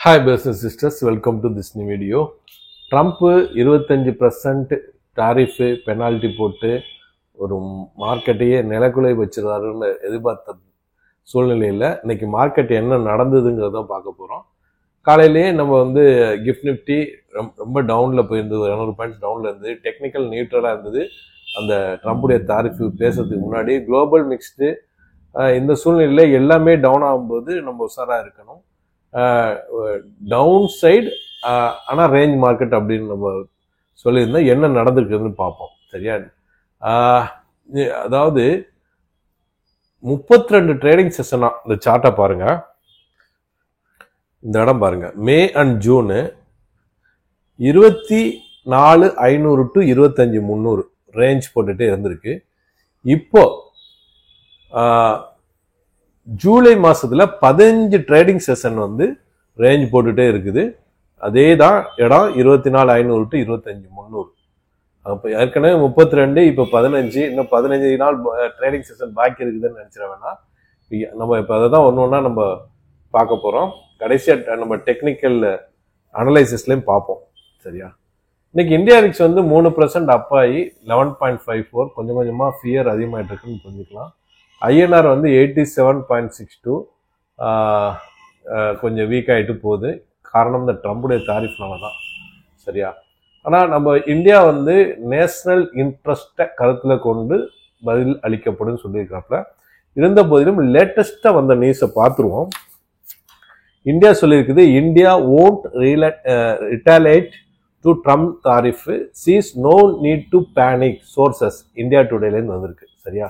Hi business sisters, welcome to this new video. Trump 25% tariff penalty போட்டு ஒரு மார்க்கெட்டையே நிலக்குலை வச்சிருக்காருன்னு எதிர்பார்த்த சூழ்நிலையில் இன்னைக்கு மார்க்கெட் என்ன நடந்ததுங்கிறத பார்க்க போகிறோம். காலையிலேயே நம்ம கிஃப்ட் நிஃப்டி ரொம்ப டவுனில் போயிருந்தது, 200 பாயிண்ட்ஸ் டவுனில் இருந்தது, டெக்னிக்கல் நியூட்ரலாக இருந்தது. அந்த ட்ரம்ப்புடைய தாரிஃப் பேசுறதுக்கு முன்னாடி குளோபல் மிக்ஸ்டு இந்த சூழ்நிலையில் எல்லாமே டவுன் ஆகும்போது நம்ம உஷாராக இருக்கணும். டவுன் சைடு ஆனால் ரேஞ்ச் மார்க்கெட் அப்படின்னு நம்ம சொல்லியிருந்தோம். என்ன நடந்திருக்குதுன்னு பார்ப்போம். சரியா? அதாவது 32 ட்ரேடிங் செஷனா இந்த சார்ட்டை பாருங்க. இந்த இடம் பாருங்க, May and June 24,500 to 25,300 range போட்டுட்டே இருந்திருக்கு. இப்போ ஜூலை மாசத்துல 15 ட்ரேடிங் செஷன் ரேஞ்ச் போட்டுட்டே இருக்குது. அதே தான் இடம் 24,500 டு 25,300. அப்போ ஏற்கனவே 32, இப்போ 15, இன்னும் 15 நாள் ட்ரேடிங் செஷன் பாக்கி இருக்குதுன்னு நினைச்சிட வேணாம். நம்ம இப்போ அதை தான் ஒன்று ஒன்றா நம்ம பார்க்க போகிறோம். கடைசியாக நம்ம டெக்னிக்கல் அனலைசிஸ்லையும் பார்ப்போம். சரியா? இன்னைக்கு இந்தியா விக்ஸ் 3% அப் ஆகி 11.54, கொஞ்சம் கொஞ்சமாக ஃபியர் அதிகமாகிட்டு இருக்குன்னு புரிஞ்சுக்கலாம். ஐஎன்ஆர் 87.62 கொஞ்சம் வீக் ஆகிட்டு போகுது. காரணம் இந்த ட்ரம்புடைய தாரிஃப்னால தான். சரியா? ஆனால் நம்ம இந்தியா நேஷனல் இன்ட்ரெஸ்ட்டை கருத்தில் கொண்டு பதில் அளிக்கப்படும் சொல்லியிருக்காப்புல. இருந்த போதிலும் லேட்டஸ்ட்டாக வந்த நியூஸை பார்த்துருவோம். இந்தியா சொல்லியிருக்குது, India won't retaliate to Trump tariff, sees no need to panic, sources India டுடேலேருந்து வந்திருக்கு. சரியா?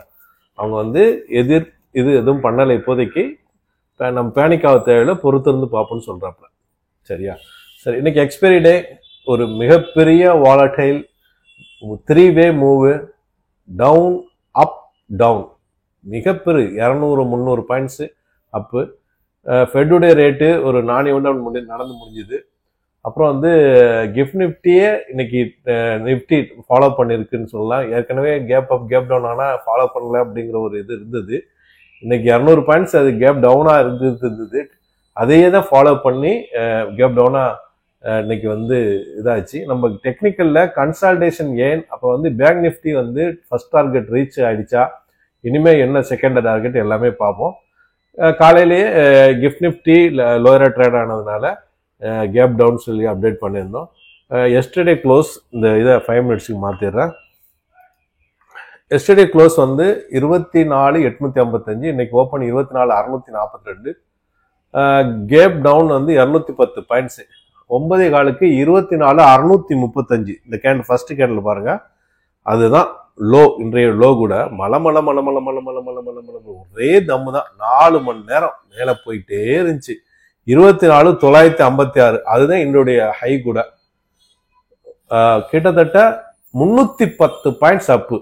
அவங்க இது எதுவும் பண்ணலை இப்போதைக்கு, நம்ம பேனிக் ஆக தேவையில்லை, பொறுத்திருந்து பார்ப்போம்னு சொல்றாப்புல. சரியா? சரி, இன்னைக்கு எக்ஸ்பைரி டே. ஒரு மிகப்பெரிய வாலடைல் 3-வே மூவ், டவுன் அப் டவுன், மிகப்பெரிய 200-300 பாயிண்ட்ஸ் அப்பு. ஃபெட்டுடைய ரேட்டு ஒரு 4 நடந்து முடிஞ்சுது. அப்புறம் கிஃப்ட் நிஃப்டியே இன்னைக்கு நிஃப்டி ஃபாலோ பண்ணியிருக்குன்னு சொல்லலாம். ஏற்கனவே கேப் அப் கேப் டவுன் ஆனால் ஃபாலோ பண்ணல அப்படிங்கிற ஒரு இது இருந்தது. இன்னைக்கு 200 பாயிண்ட்ஸ் அது கேப் டவுனாக இருந்தது. அதையே தான் ஃபாலோ பண்ணி கேப் டவுனாக இன்னைக்கு இதாச்சு. நம்ம டெக்னிக்கலில் கன்சால்டேஷன் ஏன், அப்போ bank Nifty first target reach ஆயிடுச்சா, இனிமேல் என்ன செகண்ட் டார்கெட் எல்லாமே பார்ப்போம். காலையிலேயே கிஃப்ட் நிஃப்டி லோயராக ட்ரேட் ஆனதுனால கேப் டவுன் சொல்லி அப்டேட் பண்ணியிருந்தோம். எஸ்டர்டே க்ளோஸ், இந்த இதை 5 மினிட்ஸுக்கு மாற்றிடுறேன். எஸ்டர்டே க்ளோஸ் 24,855, இன்னைக்கு ஓப்பன் 24,642. Gap down 210 points. 9 காலுக்கு 24,635. இந்த கேண்டில் ஃபர்ஸ்ட் கேண்டில் பாருங்க, அதுதான் லோ. இன்றைய லோ கூட மலை மலை மலை மலை மலை மலை மலை மலை மலை ஒரே தம்மு தான். 4 மணி நேரம் மேலே போயிட்டே இருந்துச்சு. 24,956, அதுதான் என்னுடைய ஹை கூட. கிட்டத்தட்ட 310 பாயிண்ட்ஸ் அப்பு.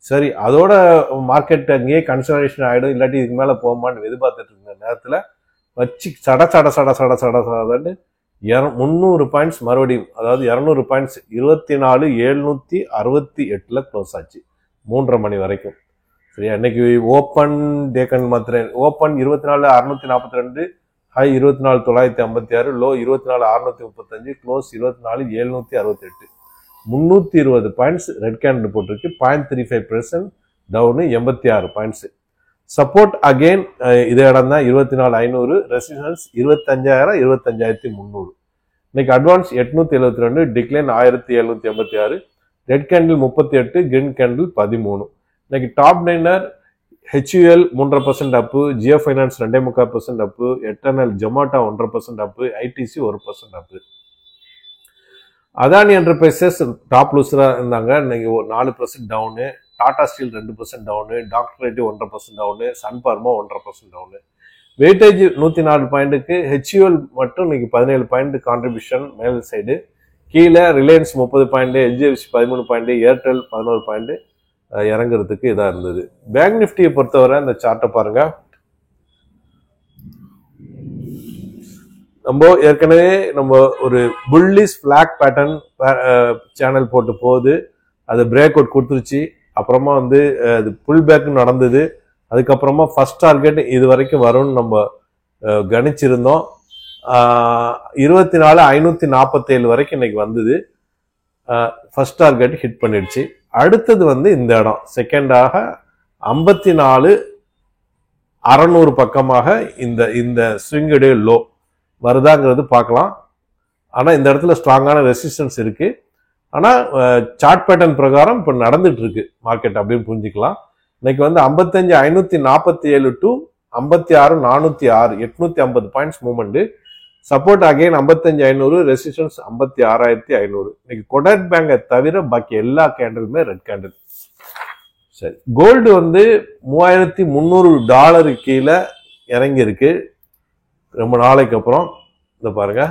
சரி, அதோட மார்க்கெட் அங்கேயே கன்சல்டேஷன் ஆகிடும், இல்லாட்டி இதுக்கு மேலே போகுமான்னு எதிர்பார்த்துட்டு இருந்த நேரத்தில் வச்சு சட சட சட சட சட சடன்னு 300 பாயிண்ட்ஸ் மறுபடியும், அதாவது 200 பாயிண்ட்ஸ் 24,768 க்ளோஸ் ஆச்சு 3:30 மணி வரைக்கும். சரியா? இன்னைக்கு ஓப்பன் டேக்கன் மாத்திரம் open 24,642, high 24,956, low 24,635, close 24,768. 320 points red candle போட்டிருக்கு. 0.35% டவுனு, 86 பாயிண்ட்ஸ். சப்போர்ட் அகெயின் இதே இடம் தான், 24,500. ரெசிஸ்டன்ஸ் 25,000, 25,300. இன்னைக்கு advance 872, decline 1,786. Red candle 38, green candle 13. இன்னைக்கு top gainer HUL 3% up, Jio finance 2.25% up, Eternal Zomato 1% up, ITC 1% up. Adani enterprises top லூசரா இருந்தாங்க, இன்னைக்கு 4% down. Tata steel 2% down, doctor Reddy 1% down, Sun Pharma 1% down. Weightage 104 பாயிண்ட்டுக்கு. HUL மட்டும் இன்னைக்கு 17 பாயிண்ட் கான்ட்ரிபியூஷன் மேல் side. கீழே Reliance 30 point, HDFC 13 point, Airtel 11 point இறங்குறதுக்கு இதாக இருந்தது. பேங்க் நிஃப்டியை பொறுத்தவரை இந்த சார்ட்டை பாருங்க. நம்ம ஏற்கனவே ஒரு புல்லிஷ் ஃபிளாக் பேட்டர்ன் சேனல் போட்டு போகுது, அது பிரேக் அவுட் கொடுத்துருச்சு. அப்புறமா அது புல் பேக் நடந்தது. அதுக்கப்புறமா ஃபர்ஸ்ட் டார்கெட் இது வரைக்கும் வரும்னு நம்ம கணிச்சிருந்தோம். 24,547 வரைக்கும் இன்னைக்கு வந்தது. ஃபர்ஸ்ட் டார்கெட் ஹிட் பண்ணிடுச்சு. அடுத்தது வந்து இந்த இடம் செகண்டாக 54,600 பக்கமாக இந்த ஸ்விங்கடு லோ வருதாங்கிறது பார்க்கலாம். ஆனால் இந்த இடத்துல ஸ்ட்ராங்கான ரெசிஸ்டன்ஸ் இருக்கு. ஆனால் சார்ட் பேட்டர்ன் பிரகாரம் இப்போ நடந்துட்டு இருக்கு மார்க்கெட் அப்படின்னு புரிஞ்சுக்கலாம். இன்னைக்கு வந்து 55,547 to 56,406 850 points movement. Support again 55,500, resistance 56,500. இன்னைக்கு கொடாக் பேங்கை தவிர பாக்கி எல்லா கேண்டலுமே ரெட் கேண்டில். சரி, கோல்டு வந்து $3,300 கீழே இறங்கி இருக்கு ரொம்ப நாளைக்கு அப்புறம். இந்த பாருங்க,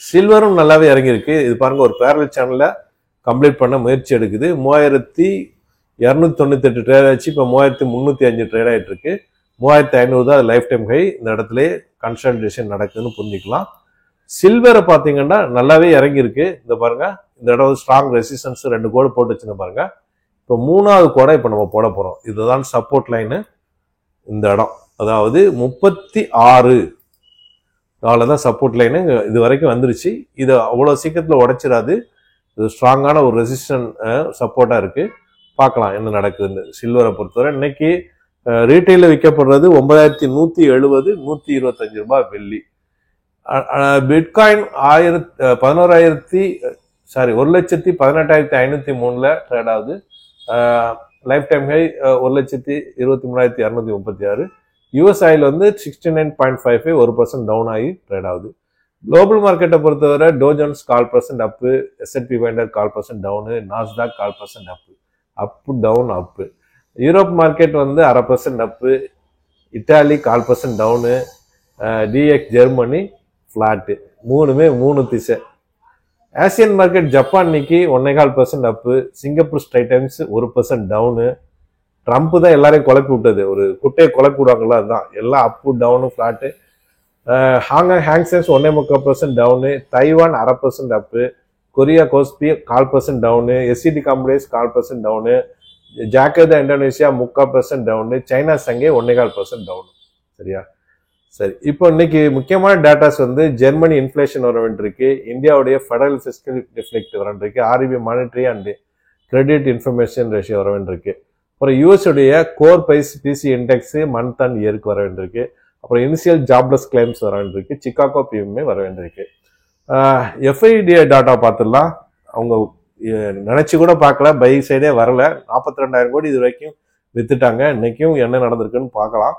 சில்வரும் நல்லாவே இறங்கி இருக்கு. இது பாருங்க, ஒரு பேரல் சேனல்ல கம்ப்ளீட் பண்ண முயற்சி எடுக்குது. 3,298 ட்ரேட் ஆச்சு. இப்போ 3,305 ட்ரேட் ஆயிட்டு இருக்கு. 3,500 தான் லைஃப் டைம் ஹை. இந்த இடத்துல கன்சல்டேஷன் நடக்குதுன்னு புரிஞ்சுக்கலாம். சில்வரை பார்த்தீங்கன்னா நல்லாவே இறங்கி இருக்கு. இந்த பாருங்க, இந்த இடம் ஸ்ட்ராங் ரெசிஸ்டன்ஸ் 2 கோடு போட்டு வச்சுருந்த பாருங்க. இப்போ 3வது கோடை இப்போ நம்ம போட போறோம். இதுதான் சப்போர்ட் லைனு. இந்த இடம் அதாவது $36 தான் சப்போர்ட் லைனு. இது வரைக்கும் வந்துருச்சு. இது அவ்வளோ சீக்கிரத்தில் உடைச்சிடாது. இது ஸ்ட்ராங்கான ஒரு ரெசிஸ்டன்ட் சப்போர்ட்டா இருக்கு. பார்க்கலாம் என்ன நடக்குதுன்னு. சில்வரை பொறுத்தவரை இன்னைக்கு ரீட்டைல விற்கப்படுறது 9,170, $125 வெள்ளி. பிட்காயின் 1,18,503 ட்ரேட் ஆகுது. Life time high 1,23,236. US oil வந்து 69.55 1% டவுன் ஆகி ட்ரேட் ஆகுது. குளோபல் மார்க்கெட்டை பொறுத்தவரை Dow Jones 1/4% up, S&P 500 1/4% down, Nasdaq 1/4% up down up. Europe market வந்து 0.5% up, Italy 1/4% down, DAX Germany flat. மூணுமே 3 திசை. ஆசியன் மார்க்கெட் ஜப்பான் இன்னைக்கு 1.25% up, Singapore Straits Times 1% down. Trump தான் எல்லாரையும் குழப்பி விட்டது. ஒரு குட்டையை குழப்பி விடுவாங்களா, அதுதான் எல்லாம் up down flat. Hong Kong Hang Seng 1.25% down, Taiwan 0.5% up, Korea KOSPI 1/4% down, எஸ்சிடி காம்பனேஸ் 1/4% down, Jakarta Indonesia 3/4% down, China Shanghai 1.25% down. சரியா? சரி, இப்போ இன்னைக்கு முக்கியமான டேட்டாஸ் வந்து ஜெர்மனி இன்ஃபிளேஷன் வர வேண்டியிருக்கு, இந்தியாவுடைய ஃபெடரல் ஃபிஸ்கல் டெஃபிசிட் வர வேண்டியிருக்கு, RBI monetary and credit information ratio வர வேண்டியிருக்கு. அப்புறம் யூஎஸ் உடைய core price PC index month and இயருக்கு வர வேண்டியிருக்கு. அப்புறம் இனிஷியல் ஜாப்லெஸ் கிளைம்ஸ் வர வேண்டியிருக்கு. சிகாகோ பிஎம்ஏ வர வேண்டியிருக்கு. எஃப்ஐடிஏ டாட்டா பார்த்துடலாம். அவங்க நினைச்சு கூட பார்க்கல, பை சைடே வரல. 42,000 கோடி இது வரைக்கும் வித்துட்டாங்க. இன்னைக்கும் என்ன நடந்திருக்குன்னு பார்க்கலாம்.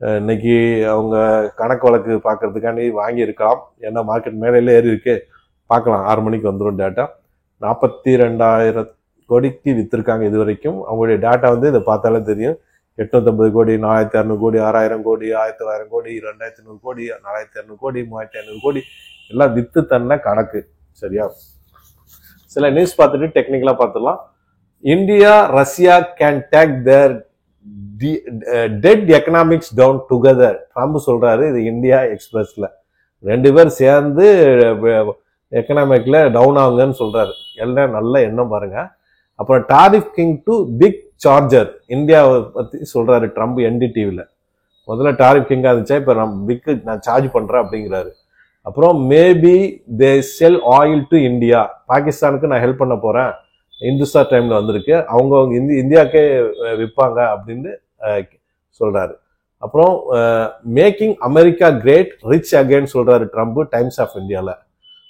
இன்னைக்கு அவங்க கணக்கு வழக்கு பார்க்கறதுக்காண்டி வாங்கி இருக்கலாம். ஏன்னா மார்க்கெட் மேலே ஏறி இருக்கு. பார்க்கலாம், 6 மணிக்கு வந்துடும் டேட்டா. 42,000 கோடிக்கு வித்திருக்காங்க இது வரைக்கும். அவங்களுடைய டேட்டா வந்து இதை பார்த்தாலே தெரியும். 850 கோடி, 4,600 கோடி, 6,000 கோடி, 1,000 கோடி, 2,500 கோடி, 4,200 கோடி, 3,500 கோடி எல்லாம் வித்து தன்ன கணக்கு. சரியா? சில நியூஸ் பார்த்துட்டு டெக்னிக்கலா பார்த்துடலாம். India Russia can take their dead economics down together. Trump சொல்றாரு இது இந்தியா எக்ஸ்பிரஸ்ல. 2 பேர் சேர்ந்து எக்கனாமிக்ல டவுன் ஆகுங்கன்னு சொல்றாரு. எல்லாம் நல்ல எண்ணம் பாருங்க. அப்புறம் tariff king too big charger, இந்தியாவை பத்தி சொல்றாரு ட்ரம்ப் என்டிடிவில. முதல்ல டாரிஃப் கிங்கா இருந்துச்சா, இப்ப நான் சார்ஜ் பண்றேன் அப்படிங்கிறாரு. அப்புறம் maybe they sell oil to India, பாகிஸ்தானுக்கு நான் ஹெல்ப் பண்ண போறேன், இந்துஸ்தா டைம்ல வந்திருக்கு, அவங்க இந்தியாவுக்கே விற்பாங்க அப்படின்னு சொல்றாரு. அப்புறம் making America great rich again சொல்றாரு ட்ரம்ப் டைம்ஸ் ஆஃப் இந்தியால.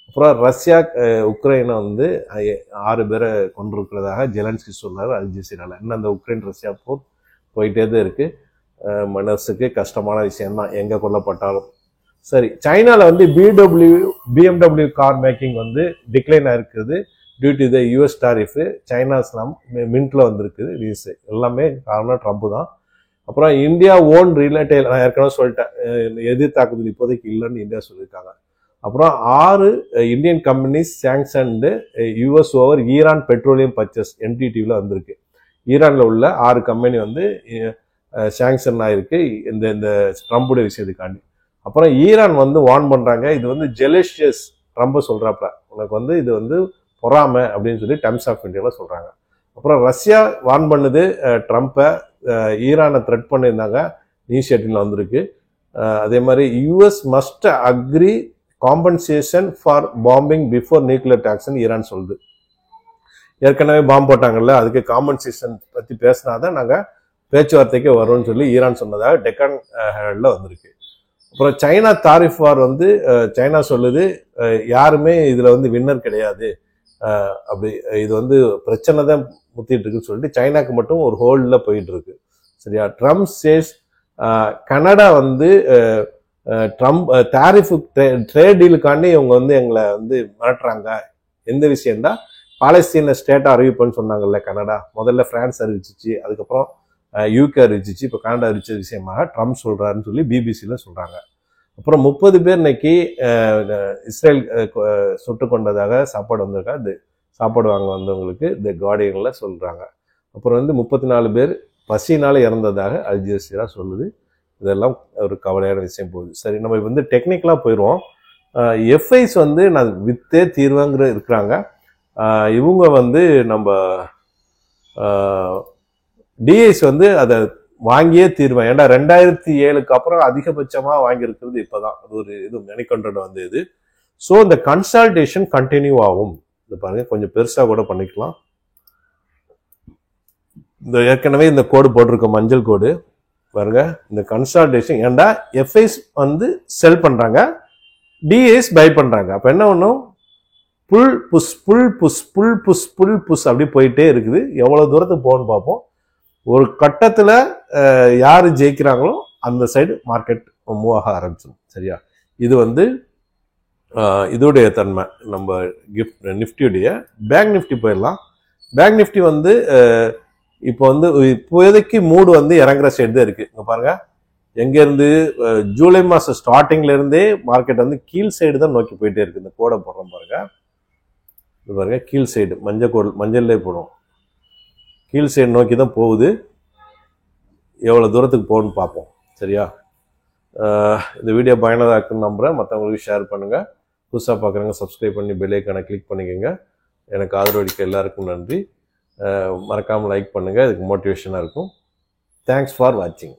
அப்புறம் ரஷ்யா உக்ரைனை வந்து 6 பேரை கொண்டிருக்கிறதாக ஜெலன்ஸ்கி சொல்றாரு அல் ஜசீரால. இன்னும் அந்த உக்ரைன் ரஷ்யா போர் போயிட்டே தான் இருக்கு. மனசுக்கு கஷ்டமான விஷயம் தான் எங்க கொல்லப்பட்டாலும். சரி, சைனால வந்து பிஎம்டபிள்யூ கார் மேக்கிங் வந்து டிக்ளைன் ஆயிருக்குது due to the US tariff. சைனாஸ்லாம் மின்ட்ல வந்திருக்குது நியூஸ். எல்லாமே காரணம் ட்ரம்ப் தான். அப்புறம் இந்தியா ஓன் ரிலேட்டல், நான் ஏற்கனவே சொல்லிட்டேன், எதிர் தாக்குதல் இப்போதைக்கு இல்லைன்னு இந்தியா சொல்லியிருக்காங்க. அப்புறம் 6 Indian companies sanctioned US over Iran petroleum purchase என்டிடிவில வந்திருக்கு. ஈரான்ல உள்ள 6 கம்பெனி வந்து சாங்ஷன் ஆயிருக்கு இந்த ட்ரம்புடைய விஷயத்துக்காண்டி. அப்புறம் ஈரான் வந்து வார்ன் பண்றாங்க, இது வந்து ஜெலஷியஸ், ட்ரம்ப் சொல்றாப்ல உனக்கு வந்து இது வந்து பொறாமை அப்படின்னு சொல்லி டைம்ஸ் ஆஃப் இந்தியால சொல்றாங்க. அப்புறம் ரஷ்யா வார்ன் பண்ணுது ட்ரம்ப்பை, ஈரானை த்ரெட் பண்ணியிருந்தாங்க, நியூஸ் 18ல வந்திருக்கு. அதே மாதிரி US must agree compensation for bombing before nuclear டாக்ஸ்ன்னு ஈரான் சொல்லுது. ஏற்கனவே பாம்பு போட்டாங்கல்ல, அதுக்கு காம்பன்சேஷன் பற்றி பேசினாதான் நாங்கள் பேச்சுவார்த்தைக்கு வரும்னு சொல்லி ஈரான் சொன்னதாக டெக்கான் ஹெரல்டில் வந்திருக்கு. அப்புறம் சைனா தாரிஃப் வார் வந்து சைனா சொல்லுது யாருமே இதில் வந்து வின்னர் கிடையாது, அப்படி இது வந்து பிரச்சனை தான் முத்திட்டு இருக்குன்னு சொல்லிட்டு சைனாக்கு மட்டும் ஒரு ஹோல்டில் போயிட்டு இருக்கு. சரியா? ட்ரம்ப் சேஸ் கனடா வந்து ட்ரம்ப் டாரிஃப் ட்ரேட் டீலுக்காண்டி இவங்க வந்து எங்களை வந்து மிரட்டுறாங்க. எந்த விஷயம்தான் பாலஸ்தீன ஸ்டேட்டை அறிவிப்புன்னு சொன்னாங்கல்ல கனடா, முதல்ல பிரான்ஸ் அறிவிச்சிச்சு, அதுக்கப்புறம் யூகே அறிவிச்சிச்சு, இப்போ கனடா அறிவிச்ச விஷயமாக ட்ரம்ப் சொல்றாருன்னு சொல்லி பிபிசியில் சொல்றாங்க. அப்புறம் 30 பேர் இன்னைக்கு இஸ்ரேல் சுட்டு கொண்டதாக சாப்பாடு வந்திருக்கா, இது சாப்பாடு வாங்க வந்தவங்களுக்கு இந்த கார்டியன்ல சொல்றாங்க. அப்புறம் வந்து 34 பேர் பசினால இறந்ததாக அல் ஜசீரா சொல்லுது. இதெல்லாம் ஒரு கவலையான விஷயம் போகுது. சரி, நம்ம வந்து டெக்னிக்கலாக போயிடுவோம். எஃப்ஐஸ் வந்து நான் வித்தே தீர்வாங்கிற இருக்கிறாங்க. இவங்க வந்து நம்ம டிஐஸ் வந்து அதை வாங்கியே தீர்வேன். ஏன்னா 2007 அப்புறம் அதிகபட்சமாக வாங்கியிருக்கிறது இப்போதான். அது ஒரு இது மணிகண்டன் வந்து இது. ஸோ இந்த கன்சல்டேஷன் கண்டினியூ ஆகும். இது பாருங்க, கொஞ்சம் பெருசாக கூட பண்ணிக்கலாம். இந்த ஏற்கனவே இந்த கோடு போட்டிருக்க மஞ்சள் கோடு பாருங்க, இந்த கன்சல்டேஷன். ஏண்டா எஃப்ஐஸ் வந்து செல் பண்றாங்க, டிஐஸ் பை பண்றாங்க. அப்ப என்ன ஒன்றும் pull push pull push pull push pull push அப்படி போயிட்டே இருக்குது. எவ்வளவு தூரத்துக்கு போகணும்னு பார்ப்போம். ஒரு கட்டத்துல யாரு ஜெயிக்கிறாங்களோ அந்த சைடு மார்க்கெட் மூவ் ஆக ஆரம்பிச்சிடும். சரியா? இது வந்து இதோடைய தன்மை. நம்ம நிஃப்டியுடைய பேங்க் நிஃப்டி போயிடலாம். பேங்க் நிஃப்டி வந்து இப்போ வந்து இப்போதைக்கு மூடு வந்து இறங்குற சைடு தான் இருக்கு. இங்க பாருங்க, எங்க இருந்து ஜூலை மாசம் ஸ்டார்டிங்ல இருந்தே மார்க்கெட் வந்து கீழ் சைடு தான் நோக்கி போயிட்டே இருக்கு. இந்த கோடை போடுறோம் பாருங்க, இது பாருங்க கீழ் சைடு மஞ்சள்லே போடும், கீழ் சைடு நோக்கி தான் போகுது. எவ்வளவு தூரத்துக்கு போகணும்னு பார்ப்போம். சரியா? இந்த வீடியோ பயனுள்ளதாக இருக்குன்னு நம்புறேன். மற்றவங்களுக்கு ஷேர் பண்ணுங்க. புதுசாக பார்க்குறவங்க சப்ஸ்கிரைப் பண்ணி பெல் ஐக்கானை கிளிக் பண்ணிக்கோங்க. எனக்கு ஆதரவு அளிக்க எல்லாருக்கும் நன்றி. மறக்காமல் லைக் பண்ணுங்க, இதுக்கு மோட்டிவேஷனாக இருக்கும். தேங்க்ஸ் ஃபார் வாட்சிங்.